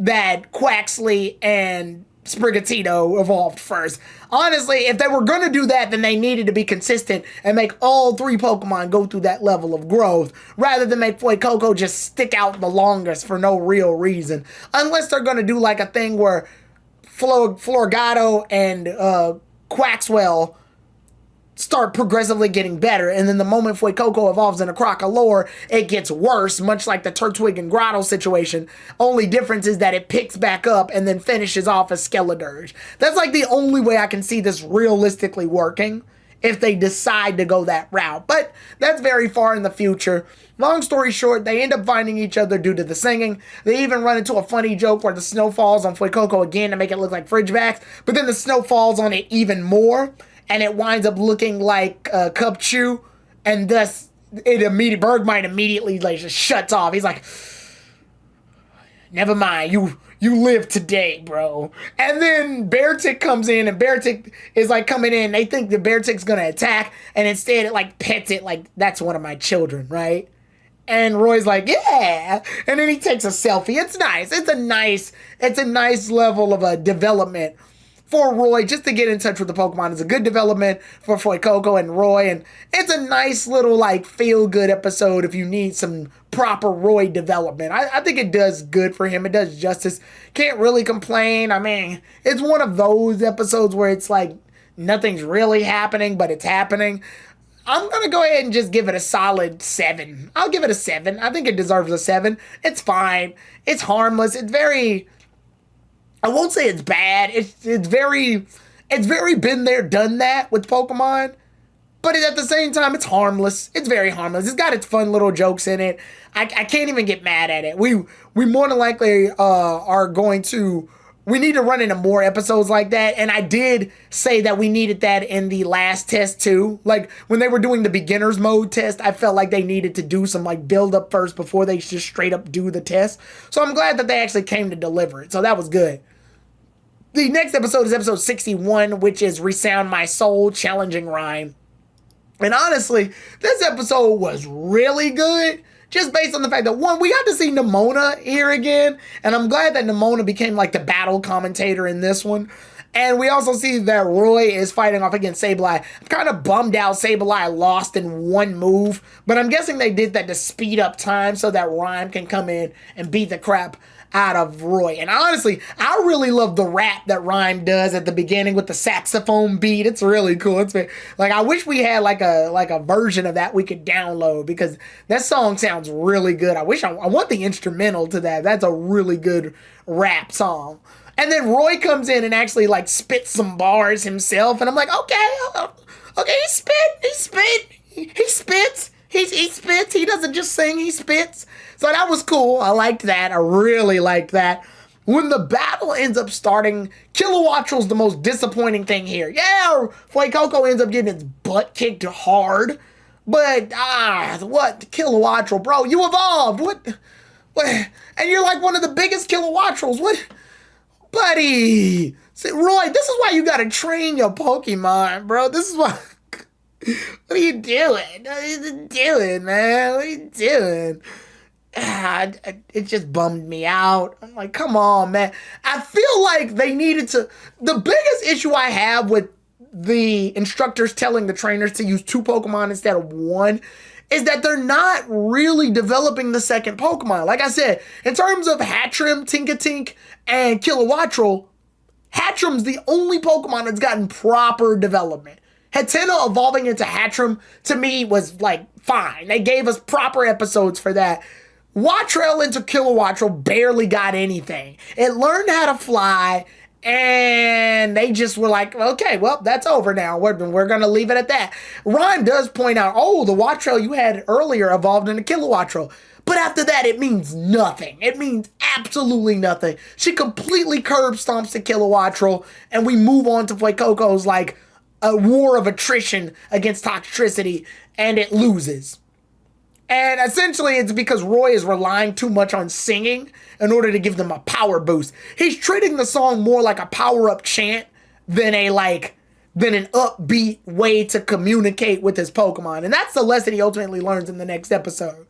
that Quaxley and Sprigatito evolved first. Honestly, if they were going to do that, then they needed to be consistent and make all three Pokemon go through that level of growth, rather than make Fuecoco just stick out the longest for no real reason. Unless they're going to do like a thing where Florgato and Quaxwell start progressively getting better, and then the moment Fuecoco evolves into Crocolore, it gets worse, much like the Turtwig and Grotto situation. Only difference is that it picks back up and then finishes off as Skeledirge. That's like the only way I can see this realistically working, if they decide to go that route. But that's very far in the future. Long story short, they end up finding each other due to the singing. They even run into a funny joke where the snow falls on Fuecoco again to make it look like Fridgebacks, but then the snow falls on it even more, and it winds up looking like Cubchoo, and thus Bergmite immediately like just shuts off. He's like, never mind, you live today, bro. And then Beartic comes in, and Beartic is like coming in. They think the Beartic's gonna attack, and instead it like pets it like that's one of my children, right? And Roy's like, yeah. And then he takes a selfie. It's nice. It's a nice level of a development for Roy, just to get in touch with the Pokemon. Is a good development for Fuecoco and Roy, and it's a nice little like feel-good episode if you need some proper Roy development. I think it does good for him. It does justice. Can't really complain. I mean, it's one of those episodes where it's like nothing's really happening, but it's happening. I'm going to go ahead and just give it a solid 7. I'll give it a 7. I think it deserves a 7. It's fine. It's harmless. It's very... I won't say it's bad. It's very been there, done that with Pokemon. But at the same time, it's harmless. It's very harmless. It's got its fun little jokes in it. I can't even get mad at it. We more than likely are going to... We need to run into more episodes like that. And I did say that we needed that in the last test too. Like when they were doing the beginner's mode test, I felt like they needed to do some like build up first before they just straight up do the test. So I'm glad that they actually came to deliver it. So that was good. The next episode is episode 61, which is Resound My Soul, Challenging Rhyme. And honestly, this episode was really good. Just based on the fact that, one, we got to see Nimona here again. And I'm glad that Nimona became like the battle commentator in this one. And we also see that Roy is fighting off against Sableye. I'm kind of bummed out Sableye lost in one move. But I'm guessing they did that to speed up time so that Rhyme can come in and beat the crap out of Roy. And honestly, I really love the rap that Rhyme does at the beginning with the saxophone beat. It's really cool. It's like, I wish we had like a version of that we could download, because that song sounds really good. I want the instrumental to that. That's a really good rap song. And then Roy comes in and actually like spits some bars himself, and I'm like, okay, he spits. He spits. He doesn't just sing, he spits. So that was cool. I liked that. I really liked that. When the battle ends up starting, Kilowattrel's the most disappointing thing here. Yeah, Fuecoco ends up getting its butt kicked hard. But, what? Kilowattrel, bro, you evolved. What? And you're like one of the biggest Kilowattrels. What? Buddy. See, Roy, this is why you gotta train your Pokemon, bro. This is why... What are you doing? What are you doing, man? What are you doing? It just bummed me out. I'm like, come on, man. I feel like they needed to... The biggest issue I have with the instructors telling the trainers to use 2 Pokemon instead of 1 is that they're not really developing the second Pokemon. Like I said, in terms of Hatchrim, Tinkatink, and Kilowattrel, Hatchrim's the only Pokemon that's gotten proper development. Hatena evolving into Hatchrim, to me, was, like, fine. They gave us proper episodes for that. Wattrel into Kilowattrel barely got anything. It learned how to fly, and they just were like, okay, well, that's over now. We're going to leave it at that. Rhyme does point out, the Wattrel you had earlier evolved into Kilowattrel. But after that, it means nothing. It means absolutely nothing. She completely curb stomps the Kilowattrel, and we move on to Fuecoco's, like, a war of attrition against Toxtricity, and it loses. And essentially, it's because Roy is relying too much on singing in order to give them a power boost. He's treating the song more like a power-up chant than an upbeat way to communicate with his Pokemon. And that's the lesson he ultimately learns in the next episode.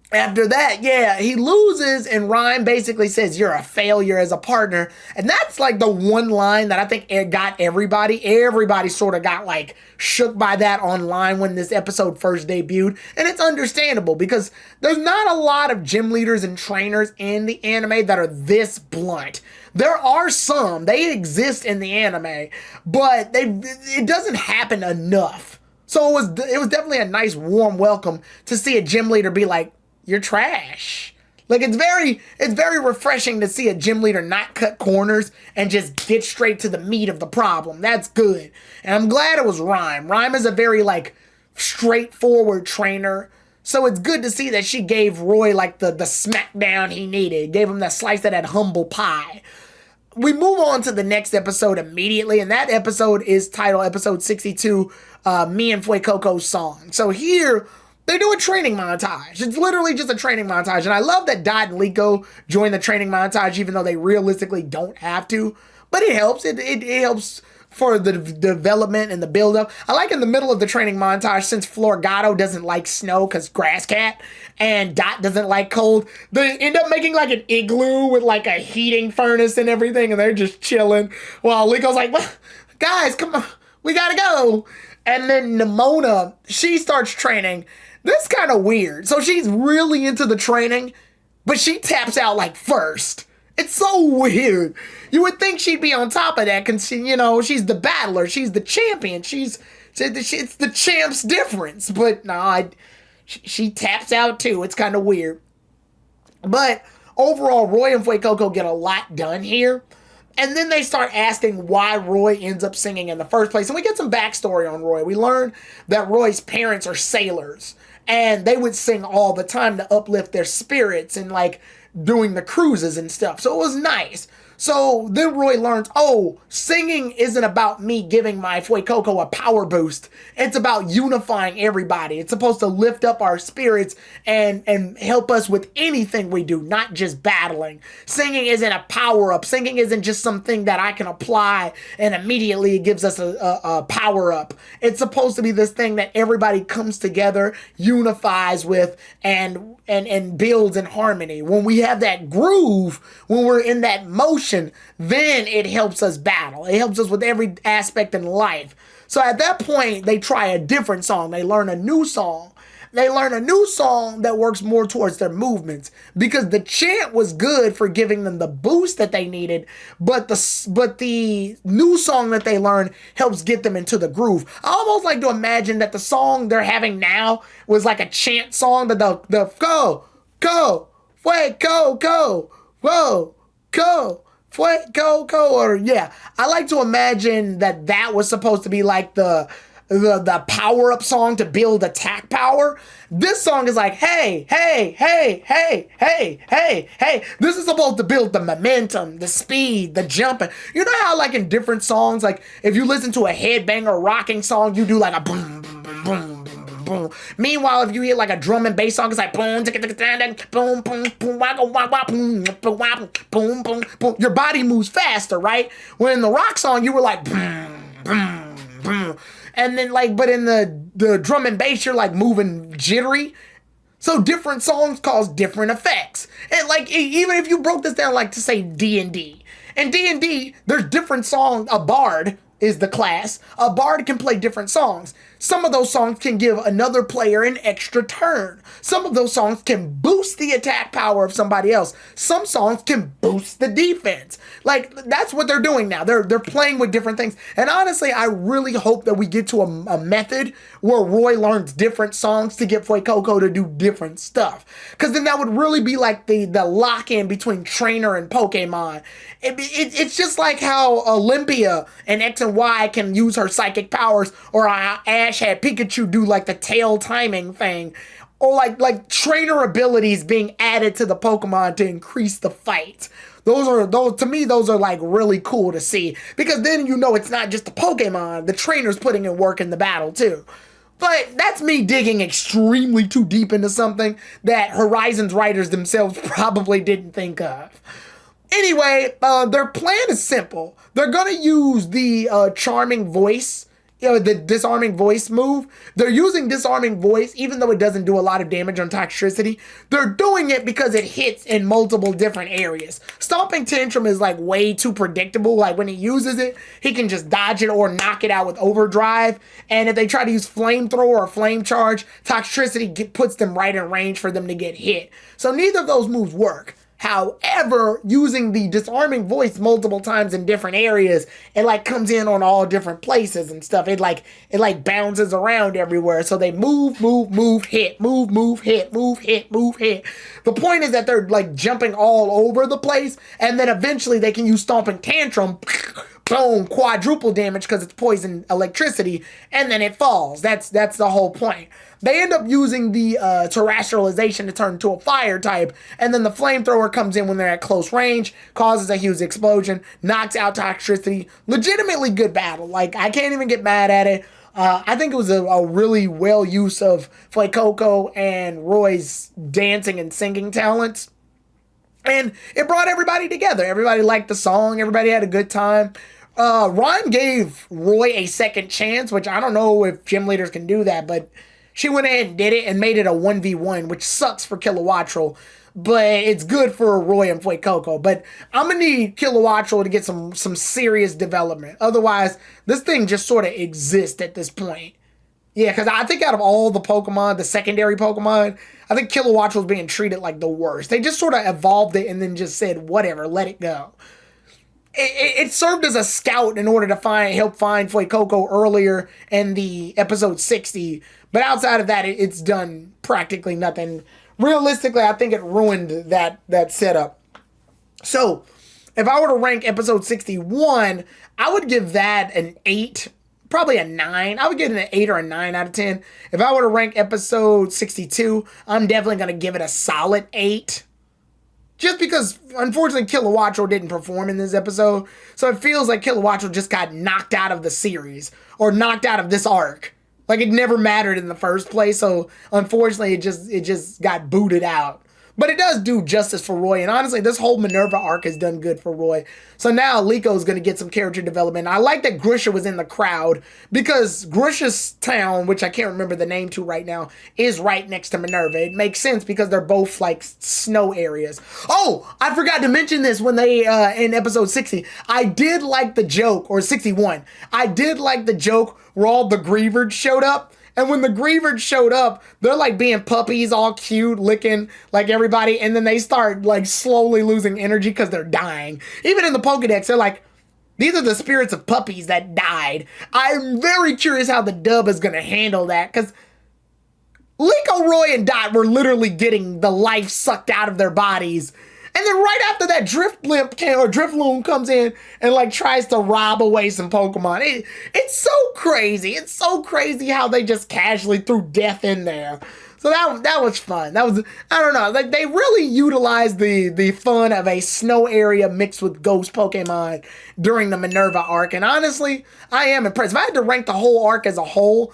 After that, yeah, he loses, and Rhyme basically says, "You're a failure as a partner." And that's like the one line that I think it got everybody. Everybody sort of got like shook by that online when this episode first debuted. And it's understandable because there's not a lot of gym leaders and trainers in the anime that are this blunt. There are some, they exist in the anime, but it doesn't happen enough. So it was definitely a nice warm welcome to see a gym leader be like, "You're trash." Like it's very refreshing to see a gym leader not cut corners and just get straight to the meat of the problem. That's good. And I'm glad it was Rhyme. Rhyme is a very like straightforward trainer. So it's good to see that she gave Roy like the smackdown he needed. Gave him the slice of that humble pie. We move on to the next episode immediately, and that episode is titled episode 62, Me and Fuecoco's Song. So here, they do a training montage. It's literally just a training montage. And I love that Dot and Liko join the training montage, even though they realistically don't have to. But it helps. It helps for the development and the build-up. I like in the middle of the training montage, since Florgato doesn't like snow because grass cat, and Dot doesn't like cold, they end up making like an igloo with like a heating furnace and everything, and they're just chilling while Liko's like, "Well, guys, come on, we gotta go." And then Nimona, she starts training. This is kind of weird. So she's really into the training, but she taps out like first. It's so weird. You would think she'd be on top of that because, she's the battler. She's the champion. It's the champ's difference. But no, she taps out too. It's kind of weird. But overall, Roy and Fuecoco get a lot done here. And then they start asking why Roy ends up singing in the first place. And we get some backstory on Roy. We learn that Roy's parents are sailors. And they would sing all the time to uplift their spirits and like doing the cruises and stuff. So it was nice. So then Roy learns, oh, singing isn't about me giving my Fuecoco a power boost. It's about unifying everybody. It's supposed to lift up our spirits and help us with anything we do, not just battling. Singing isn't a power up. Singing isn't just something that I can apply and immediately it gives us a power up. It's supposed to be this thing that everybody comes together, unifies with, and builds in harmony. When we have that groove, when we're in that motion, then it helps us battle. It helps us with every aspect in life. So at that point, they try a different song. They learn a new song. They learn a new song that works more towards their movements because the chant was good for giving them the boost that they needed, but the new song that they learned helps get them into the groove. I almost like to imagine that the song they're having now was like a chant song, that the go, wait, go, whoa, go. Go, or yeah, I like to imagine that was supposed to be like the power up song to build attack power. This song is like, hey. This is supposed to build the momentum, the speed, the jumping. You know how like in different songs, like if you listen to a headbanger rocking song, you do like a boom, boom, boom, boom. Boom. Meanwhile, if you hear like a drum and bass song, it's like boom, boom, boom, boom, boom. Your body moves faster, right? When in the rock song, you were like boom, boom, boom. And then like, but in the drum and bass, you're like moving jittery. So different songs cause different effects. And like, even if you broke this down, like to say D&D. In D&D, there's different songs. A bard is the class. A bard can play different songs. Some of those songs can give another player an extra turn. Some of those songs can boost the attack power of somebody else. Some songs can boost the defense. Like, that's what they're doing now. They're playing with different things. And honestly, I really hope that we get to a method where Roy learns different songs to get Fuecoco to do different stuff. Because then that would really be like the lock-in between trainer and Pokemon. It's just like how Olympia and X and Y can use her psychic powers, or how Ash had Pikachu do like the tail timing thing, or like trainer abilities being added to the Pokemon to increase the fight. Those to me are like really cool to see, because then it's not just the Pokemon, the trainer's putting in work in the battle too. But that's me digging extremely too deep into something that Horizon's writers themselves probably didn't think of. Anyway, their plan is simple. They're going to use the charming voice the disarming voice move, they're using disarming voice, even though it doesn't do a lot of damage on Toxtricity. They're doing it because it hits in multiple different areas. Stomping Tantrum is like way too predictable. Like when he uses it, he can just dodge it or knock it out with Overdrive. And if they try to use Flamethrower or Flame Charge, Toxtricity puts them right in range for them to get hit. So neither of those moves work. However, using the disarming voice multiple times in different areas, it like comes in on all different places and stuff. It like bounces around everywhere. So they move, hit, move, hit, move, hit. The point is that they're like jumping all over the place, and then eventually they can use Stomping Tantrum, boom, quadruple damage because it's poison electricity, and then it falls. That's the whole point. They end up using the terrestrialization to turn into a fire type, and then the flamethrower comes in when they're at close range, causes a huge explosion, knocks out Toxtricity. Legitimately good battle. Like, I can't even get mad at it. I think it was a really well use of Fuecoco and Roy's dancing and singing talents. And it brought everybody together. Everybody liked the song. Everybody had a good time. Rhyme gave Roy a second chance, which I don't know if gym leaders can do that, but she went ahead and did it and made it a 1v1, which sucks for Kilowattrel, but it's good for Roy and Fuecoco. But I'm going to need Kilowattrel to get some serious development. Otherwise, this thing just sort of exists at this point. Yeah, because I think out of all the Pokemon, the secondary Pokemon, I think Kilowattrel was being treated like the worst. They just sort of evolved it and then just said, whatever, let it go. It served as a scout in order to help find Fuecoco earlier in the episode 60, but outside of that, it's done practically nothing. Realistically, I think it ruined that setup. So, if I were to rank episode 61, I would give that an 8, probably a 9. I would give it an 8 or a 9 out of 10. If I were to rank episode 62, I'm definitely going to give it a solid 8. Just because, unfortunately, Kilowattrel didn't perform in this episode. So it feels like Kilowattrel just got knocked out of the series. Or knocked out of this arc. Like, it never mattered in the first place. So, unfortunately, it just got booted out. But it does do justice for Roy. And honestly, this whole Minerva arc has done good for Roy. So now Liko is going to get some character development. I like that Grisha was in the crowd. Because Grisha's town, which I can't remember the name to right now, is right next to Minerva. It makes sense because they're both like snow areas. Oh, I forgot to mention this when they, in episode 60. I did like the joke, or 61. I did like the joke where all the Grievers showed up. And when the Grievers showed up, they're like being puppies, all cute, licking like everybody. And then they start like slowly losing energy because they're dying. Even in the Pokedex, they're like, these are the spirits of puppies that died. I'm very curious how the dub is going to handle that. Because Liko, Roy, and Dot were literally getting the life sucked out of their bodies. And then right after that, Drifloon comes in and like tries to rob away some Pokemon. It's so crazy. It's so crazy how they just casually threw death in there. So that was fun. That was, I don't know, like they really utilized the fun of a snow area mixed with ghost Pokemon during the Minerva arc. And honestly, I am impressed. If I had to rank the whole arc as a whole,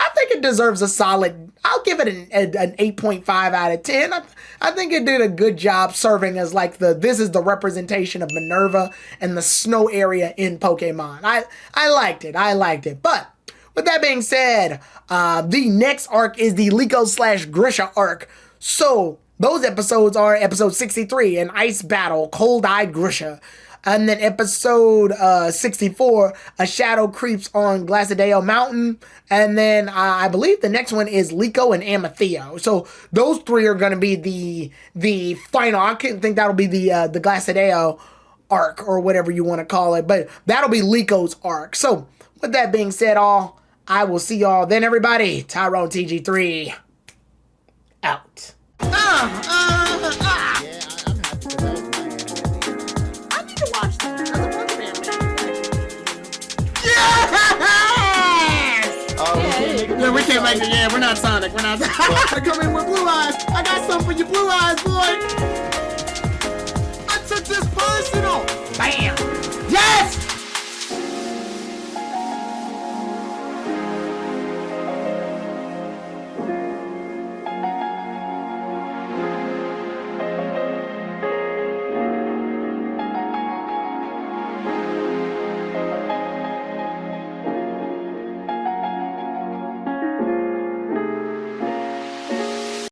I think it deserves a solid, I'll give it an 8.5 out of 10. I think it did a good job serving as like this is the representation of Minerva and the snow area in Pokemon. I liked it. But with that being said, the next arc is the Liko / Grisha arc. So those episodes are episode 63, an ice battle, Cold-Eyed Grisha. And then episode 64, a shadow creeps on Glacideo Mountain. And then I believe the next one is Liko and Amatheo. So those three are going to be the final. I think that'll be the Glacideo arc or whatever you want to call it. But that'll be Liko's arc. So with that being said, I will see y'all then, everybody. Tyrone TG3 out. Yeah, we can't make it. Yeah, we're not Sonic. We're not. Come in with blue eyes. I got something for your blue eyes, boy.